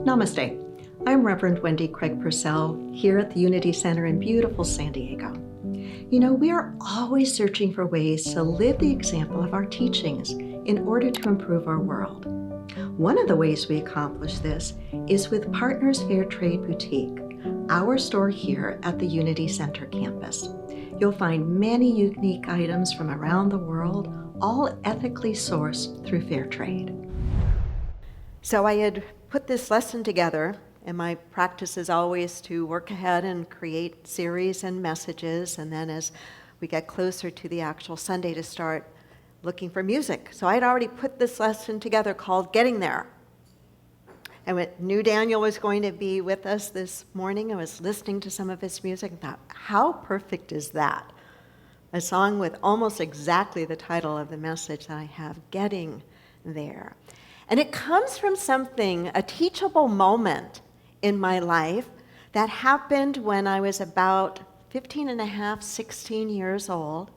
Namaste. I'm Reverend Wendy Craig-Purcell here at the Unity Center in beautiful San Diego. You know, we are always searching for ways to live the example of our teachings in order to improve our world. One of the ways we accomplish this is with Partners Fair Trade Boutique, our store here at the Unity Center campus. You'll find many unique items from around the world, all ethically sourced through fair trade. So I had put this lesson together, and my practice is always to work ahead and create series and messages, and then as we get closer to the actual Sunday to start looking for music. So I had already put this lesson together called Getting There. And I knew Daniel was going to be with us this morning. I was listening to some of his music and thought, how perfect is that? A song with almost exactly the title of the message that I have, Getting There. And it comes from something, a teachable moment in my life that happened when I was about 15 and a half, 16 years old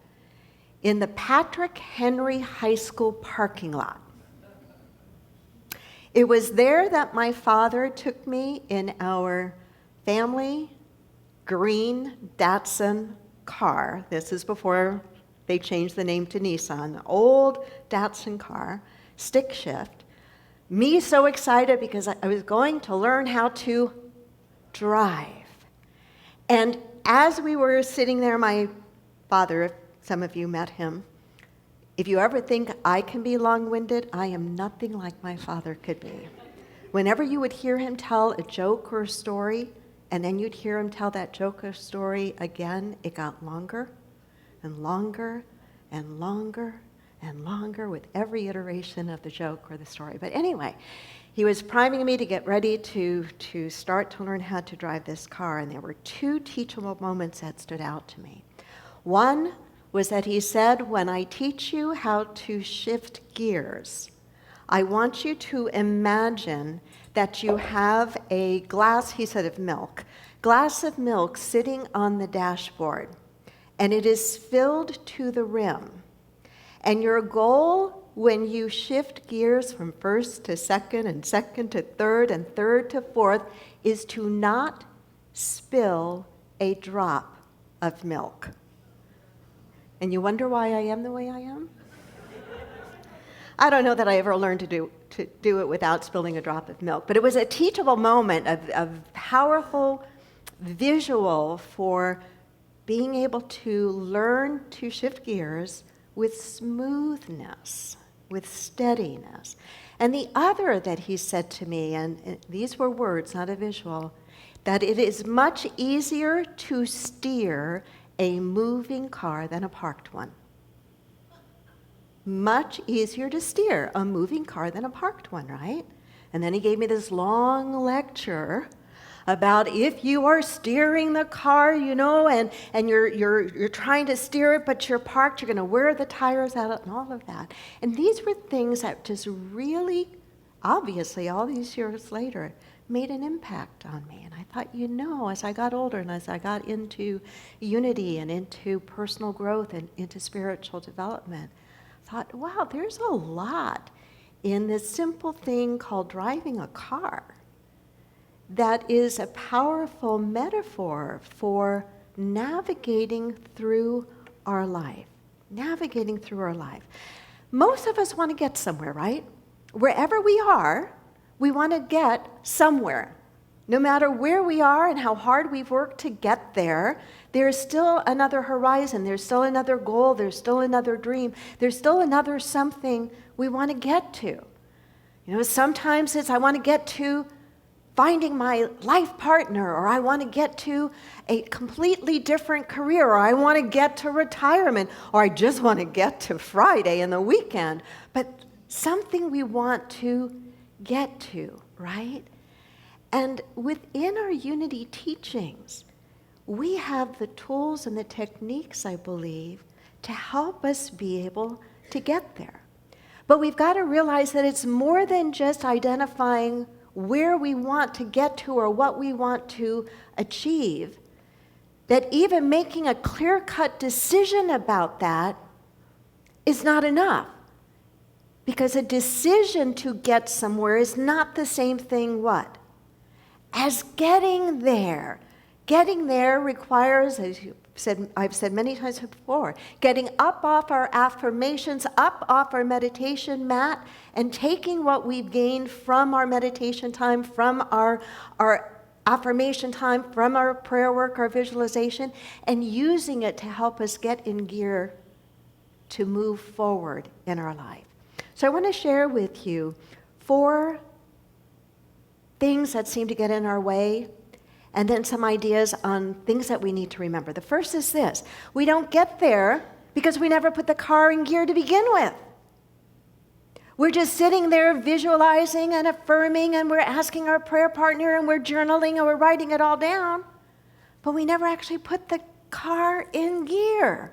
in the Patrick Henry High School parking lot. It was there that my father took me in our family green Datsun car. This is before they changed the name to Nissan, the old Datsun car, stick shift. Me so excited because I was going to learn how to drive. And as we were sitting there, my father, some of you met him, if you ever think I can be long-winded, I am nothing like my father could be. Whenever you would hear him tell a joke or a story, and then you'd hear him tell that joke or story again, it got longer and longer and longer and longer with every iteration of the joke or the story. But anyway, he was priming me to get ready to start to learn how to drive this car, and there were two teachable moments that stood out to me. One was that he said, when I teach you how to shift gears, I want you to imagine that you have a glass, he said, of glass of milk sitting on the dashboard, and it is filled to the rim. And your goal when you shift gears from first to second and second to third and third to fourth is to not spill a drop of milk. And you wonder why I am the way I am? I don't know that I ever learned to do it without spilling a drop of milk, but it was a teachable moment of powerful visual for being able to learn to shift gears with smoothness, with steadiness. And the other that he said to me, and these were words, not a visual, that it is much easier to steer a moving car than a parked one. Much easier to steer a moving car than a parked one, right? And then he gave me this long lecture about if you are steering the car, you know, and you're trying to steer it, but you're parked, you're going to wear the tires out and all of that. And these were things that just really, obviously, all these years later, made an impact on me. And I thought, you know, as I got older and as I got into unity and into personal growth and into spiritual development, I thought, wow, there's a lot in this simple thing called driving a car that is a powerful metaphor for navigating through our life. Navigating through our life. Most of us want to get somewhere, right? Wherever we are, we want to get somewhere. No matter where we are and how hard we've worked to get there, there's still another horizon, there's still another goal, there's still another dream, there's still another something we want to get to. You know, sometimes it's I want to get to finding my life partner, or I want to get to a completely different career, or I want to get to retirement, or I just want to get to Friday and the weekend. But something we want to get to, right? And within our unity teachings, we have the tools and the techniques, I believe, to help us be able to get there. But we've got to realize that it's more than just identifying where we want to get to or what we want to achieve, that even making a clear-cut decision about that is not enough. Because a decision to get somewhere is not the same thing, what? as getting there. Getting there requires, as I've said many times before, getting up off our affirmations, up off our meditation mat, and taking what we've gained from our meditation time, from our affirmation time, from our prayer work, our visualization, and using it to help us get in gear to move forward in our life. So I want to share with you 4 things that seem to get in our way, and then some ideas on things that we need to remember. The first is this: we don't get there because we never put the car in gear to begin with. We're just sitting there visualizing and affirming, and we're asking our prayer partner, and we're journaling, and we're writing it all down, but we never actually put the car in gear.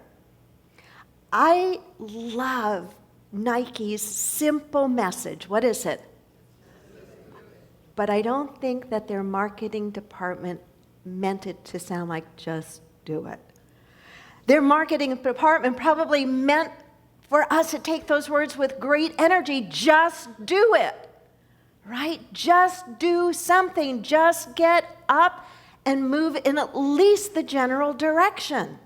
I love Nike's simple message. What is it? But I don't think that their marketing department meant it to sound like just do it. Their marketing department probably meant for us to take those words with great energy. Just do it, right? Just do something. Just get up and move in at least the general direction.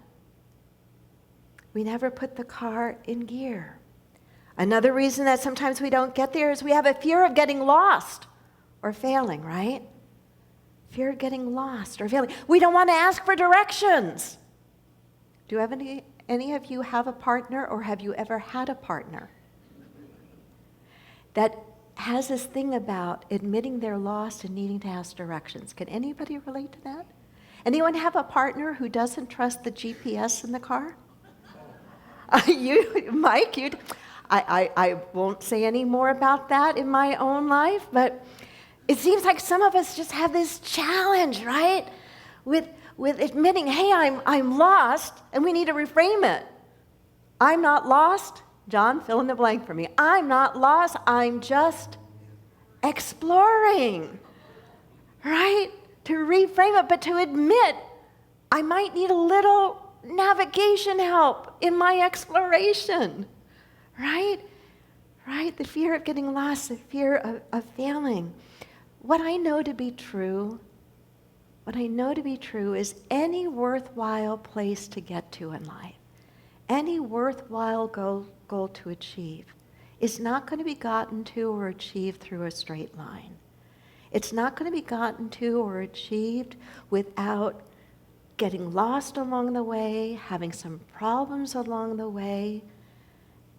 We never put the car in gear. Another reason that sometimes we don't get there is we have a fear of getting lost or failing, right? Fear of getting lost or failing. We don't want to ask for directions. Do you have any of you have a partner, or have you ever had a partner that has this thing about admitting they're lost and needing to ask directions? Can anybody relate to that? Anyone have a partner who doesn't trust the GPS in the car? Mike, I won't say any more about that in my own life, but it seems like some of us just have this challenge, right? With admitting, hey, I'm lost, and we need to reframe it. I'm not lost. John, fill in the blank for me. I'm not lost. I'm just exploring, right? To reframe it, but to admit I might need a little navigation help in my exploration, right? Right? The fear of getting lost, the fear of failing. What I know to be true is any worthwhile place to get to in life, any worthwhile goal to achieve is not going to be gotten to or achieved through a straight line. It's not going to be gotten to or achieved without getting lost along the way, having some problems along the way.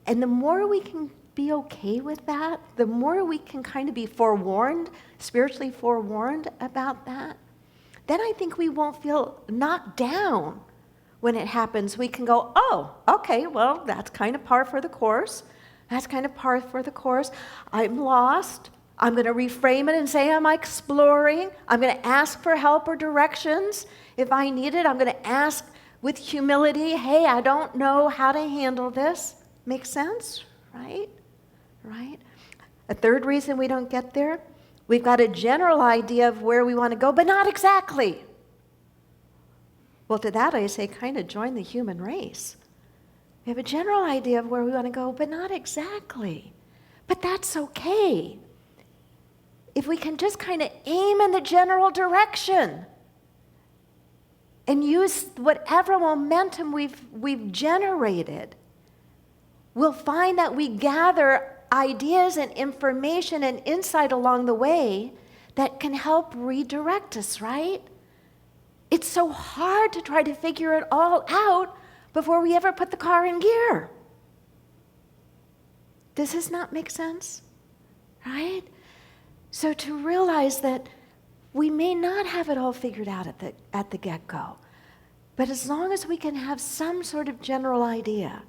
And the more we can be okay with that, the more we can kind of be forewarned, spiritually forewarned about that, then I think we won't feel knocked down when it happens. We can go, oh, okay, well, that's kind of par for the course. That's kind of par for the course. I'm lost. I'm going to reframe it and say I'm exploring. I'm going to ask for help or directions. If I need it, I'm going to ask with humility, hey, I don't know how to handle this. Makes sense, right? Right? A third reason we don't get there, we've got a general idea of where we want to go, but not exactly. Well, to that I say, kind of join the human race. We have a general idea of where we want to go, but not exactly. But that's okay. If we can just kind of aim in the general direction and use whatever momentum we've generated, we'll find that we gather ideas and information and insight along the way that can help redirect us, right? It's so hard to try to figure it all out before we ever put the car in gear. Does this not make sense? Right? So to realize that we may not have it all figured out at the get-go, but as long as we can have some sort of general idea,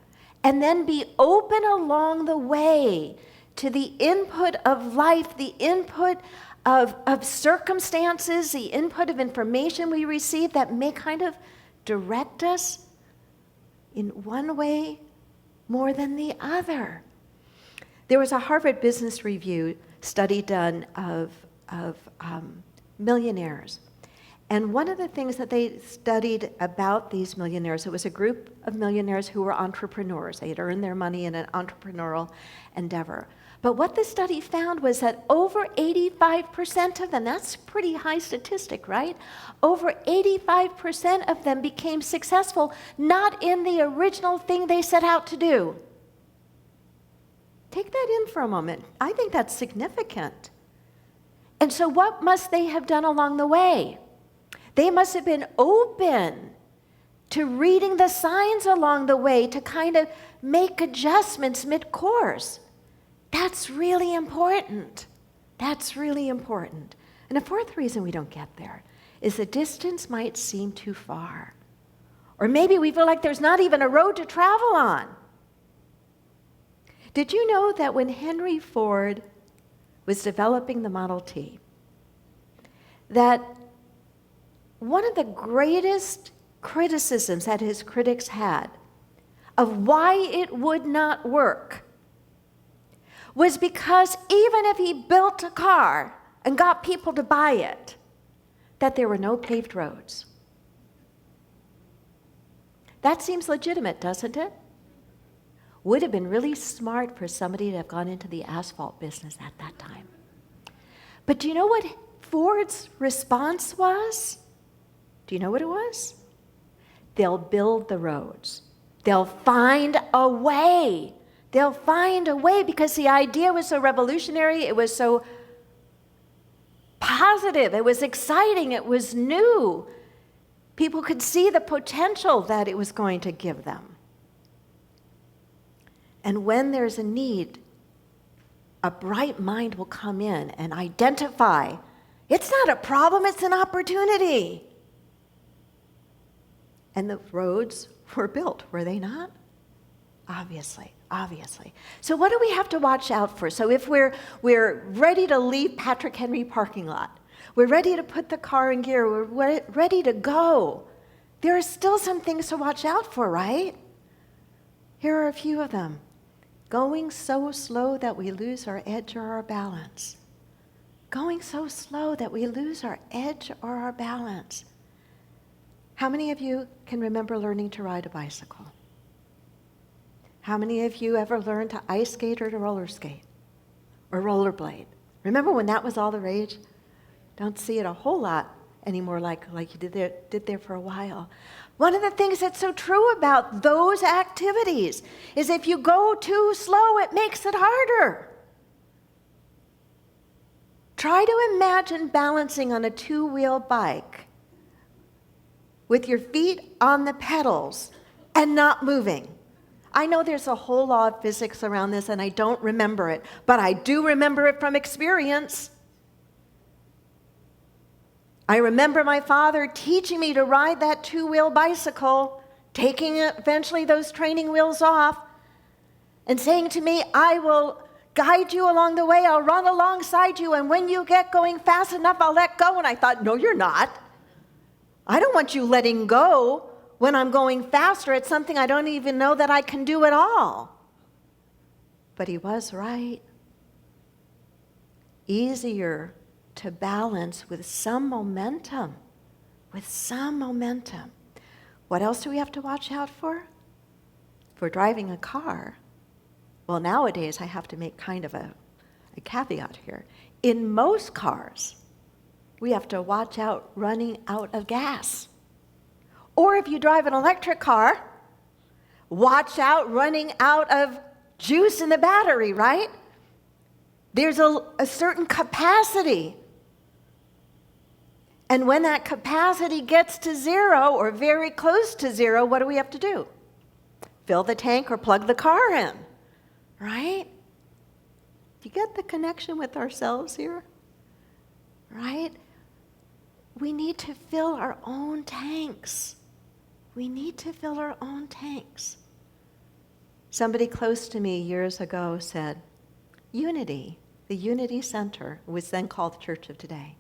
and then be open along the way to the input of life, the input of circumstances, the input of information we receive that may kind of direct us in one way more than the other. There was a Harvard Business Review study done of millionaires. And one of the things that they studied about these millionaires, it was a group of millionaires who were entrepreneurs. They had earned their money in an entrepreneurial endeavor. But what the study found was that over 85% of them, that's a pretty high statistic, right? Over 85% of them became successful, not in the original thing they set out to do. Take that in for a moment. I think that's significant. And so what must they have done along the way? They must have been open to reading the signs along the way to kind of make adjustments mid-course. That's really important. That's really important. And a fourth reason we don't get there is the distance might seem too far. Or maybe we feel like there's not even a road to travel on. Did you know that when Henry Ford was developing the Model T, that one of the greatest criticisms that his critics had of why it would not work was because even if he built a car and got people to buy it, that there were no paved roads. That seems legitimate, doesn't it? Would have been really smart for somebody to have gone into the asphalt business at that time. But do you know what Ford's response was? Do you know what it was? They'll build the roads. They'll find a way. They'll find a way, because the idea was so revolutionary, it was so positive, it was exciting, it was new. People could see the potential that it was going to give them. And when there's a need, a bright mind will come in and identify, it's not a problem, it's an opportunity. And the roads were built, were they not? Obviously. So what do we have to watch out for? So if we're ready to leave Patrick Henry parking lot, we're ready to put the car in gear, we're ready to go, there are still some things to watch out for, right? Here are a few of them. Going so slow that we lose our edge or our balance. Going so slow that we lose our edge or our balance. How many of you can remember learning to ride a bicycle? How many of you ever learned to ice skate or to roller skate or rollerblade? Remember when that was all the rage? Don't see it a whole lot anymore like you did there for a while. One of the things that's so true about those activities is if you go too slow, it makes it harder. Try to imagine balancing on a two-wheel bike with your feet on the pedals and not moving. I know there's a whole law of physics around this, and I don't remember it, but I do remember it from experience. I remember my father teaching me to ride that two-wheel bicycle, taking eventually those training wheels off, and saying to me, I will guide you along the way, I'll run alongside you, and when you get going fast enough, I'll let go. And I thought, no, you're not. I don't want you letting go when I'm going faster. It's something I don't even know that I can do at all. But he was right. Easier to balance with some momentum. What else do we have to watch out for? If we're driving a car, well, nowadays I have to make kind of a caveat here. In most cars, we have to watch out running out of gas. Or if you drive an electric car, watch out running out of juice in the battery, right? There's a certain capacity. And when that capacity gets to zero or very close to zero, what do we have to do? Fill the tank or plug the car in, right? Do you get the connection with ourselves here? Right? We need to fill our own tanks. Somebody close to me years ago said, Unity, the Unity Center, was then called the Church of Today,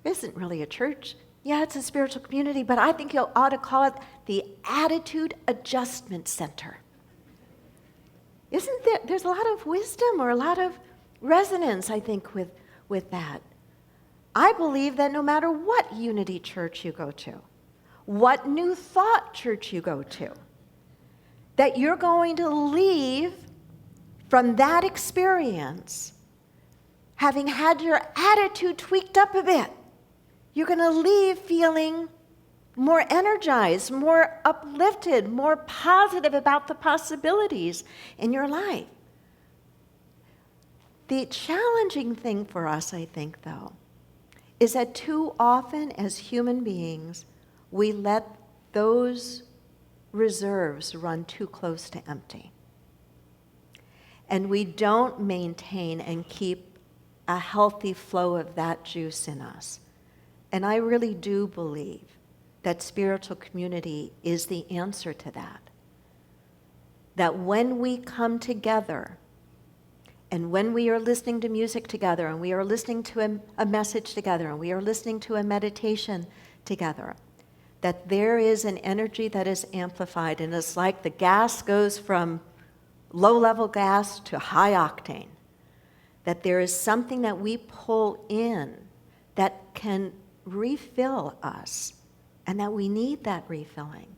isn't really a church. Yeah, it's a spiritual community, but I think you ought to call it the Attitude Adjustment Center. Isn't there? There's a lot of wisdom or a lot of resonance, I think, with that. I believe that no matter what Unity Church you go to, what New Thought church you go to, that you're going to leave from that experience, having had your attitude tweaked up a bit, you're going to leave feeling more energized, more uplifted, more positive about the possibilities in your life. The challenging thing for us, I think, though, is that too often as human beings, we let those reserves run too close to empty. And we don't maintain and keep a healthy flow of that juice in us. And I really do believe that spiritual community is the answer to that. That when we come together, and when we are listening to music together, and we are listening to a message together, and we are listening to a meditation together, that there is an energy that is amplified, and it's like the gas goes from low-level gas to high octane. That there is something that we pull in that can refill us, and that we need that refilling.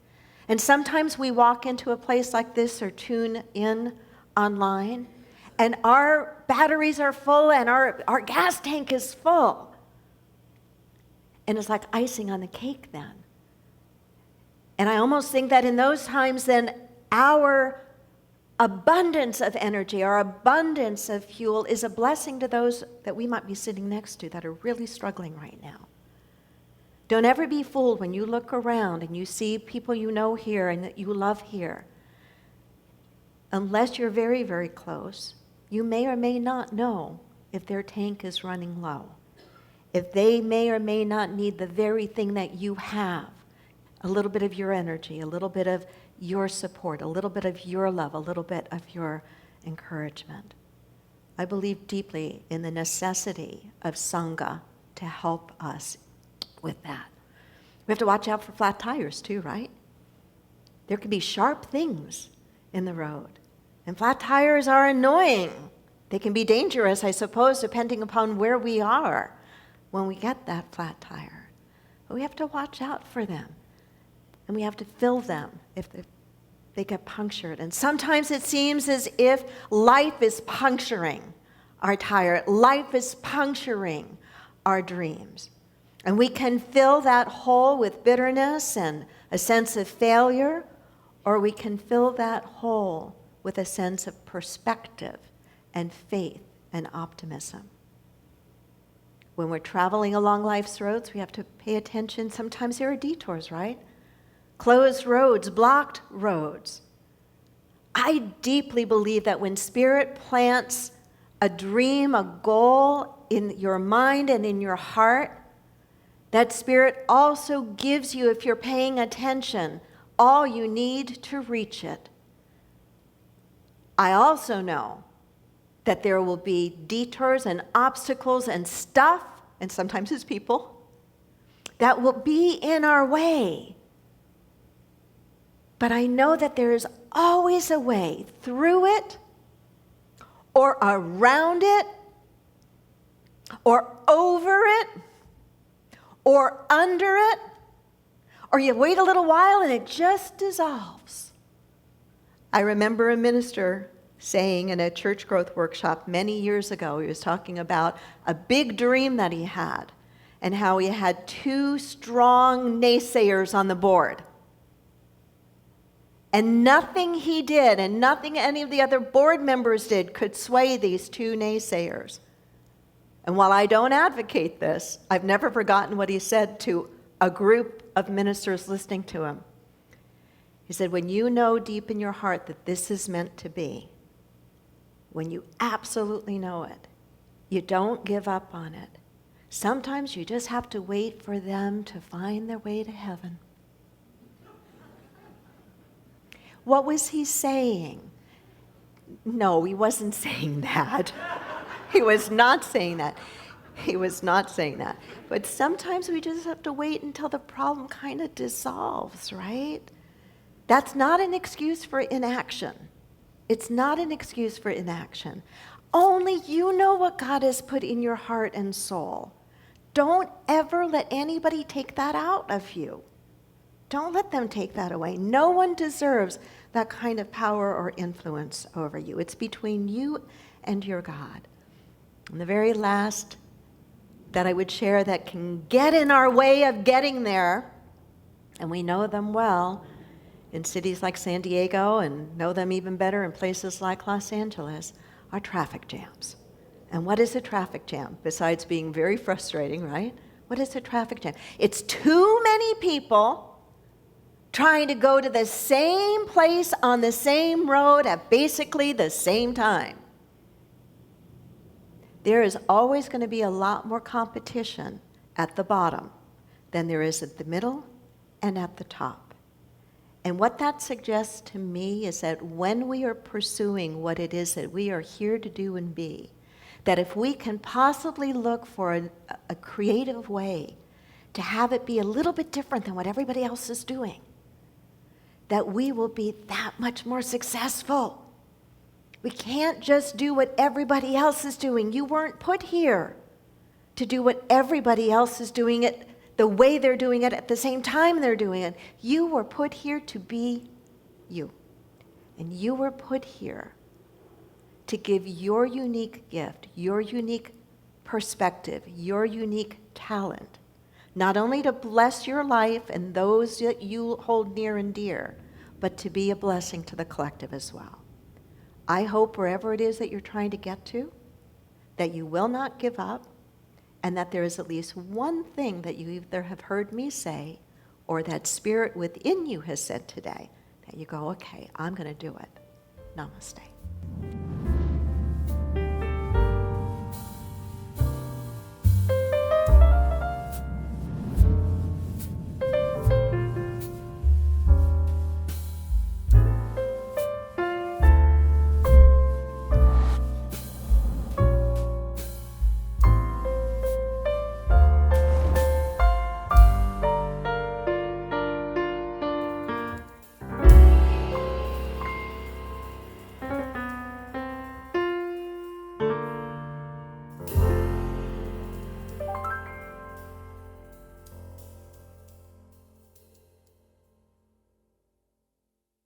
And sometimes we walk into a place like this or tune in online, and our batteries are full and our gas tank is full. And it's like icing on the cake then. And I almost think that in those times then our abundance of energy, our abundance of fuel is a blessing to those that we might be sitting next to that are really struggling right now. Don't ever be fooled when you look around and you see people you know here and that you love here. Unless you're very, very close, you may or may not know if their tank is running low. If they may or may not need the very thing that you have, a little bit of your energy, a little bit of your support, a little bit of your love, a little bit of your encouragement. I believe deeply in the necessity of Sangha to help us with that. We have to watch out for flat tires too, right? There can be sharp things in the road. And flat tires are annoying. They can be dangerous, I suppose, depending upon where we are when we get that flat tire. But we have to watch out for them. And we have to fill them if they get punctured. And sometimes it seems as if life is puncturing our tire. Life is puncturing our dreams. And we can fill that hole with bitterness and a sense of failure, or we can fill that hole with a sense of perspective and faith and optimism. When we're traveling along life's roads, we have to pay attention. Sometimes there are detours, right? Closed roads, blocked roads. I deeply believe that when Spirit plants a dream, a goal in your mind and in your heart, that Spirit also gives you, if you're paying attention, all you need to reach it. I also know that there will be detours and obstacles and stuff, and sometimes it's people, that will be in our way. But I know that there is always a way through it, or around it, or over it, or under it, or you wait a little while and it just dissolves. I remember a minister saying in a church growth workshop many years ago, he was talking about a big dream that he had and how he had 2 strong naysayers on the board. And nothing he did and nothing any of the other board members did could sway these 2 naysayers. And while I don't advocate this, I've never forgotten what he said to a group of ministers listening to him. He said, when you know deep in your heart that this is meant to be, when you absolutely know it, you don't give up on it. Sometimes you just have to wait for them to find their way to heaven. What was he saying? No, he wasn't saying that. He was not saying that. He was not saying that. But sometimes we just have to wait until the problem kind of dissolves, right? That's not an excuse for inaction. It's not an excuse for inaction. Only you know what God has put in your heart and soul. Don't ever let anybody take that out of you. Don't let them take that away. No one deserves that kind of power or influence over you. It's between you and your God. And the very last that I would share that can get in our way of getting there, and we know them well in cities like San Diego and know them even better in places like Los Angeles, are traffic jams. And what is a traffic jam? Besides being very frustrating, right? What is a traffic jam? It's too many people trying to go to the same place on the same road at basically the same time. There is always going to be a lot more competition at the bottom than there is at the middle and at the top. And what that suggests to me is that when we are pursuing what it is that we are here to do and be, that if we can possibly look for a creative way to have it be a little bit different than what everybody else is doing, that we will be that much more successful. We can't just do what everybody else is doing. You weren't put here to do what everybody else is doing it the way they're doing it at the same time they're doing it. You were put here to be you. And you were put here to give your unique gift, your unique perspective, your unique talent, not only to bless your life and those that you hold near and dear, but to be a blessing to the collective as well. I hope wherever it is that you're trying to get to, that you will not give up, and that there is at least one thing that you either have heard me say or that spirit within you has said today, that you go, okay, I'm going to do it. Namaste.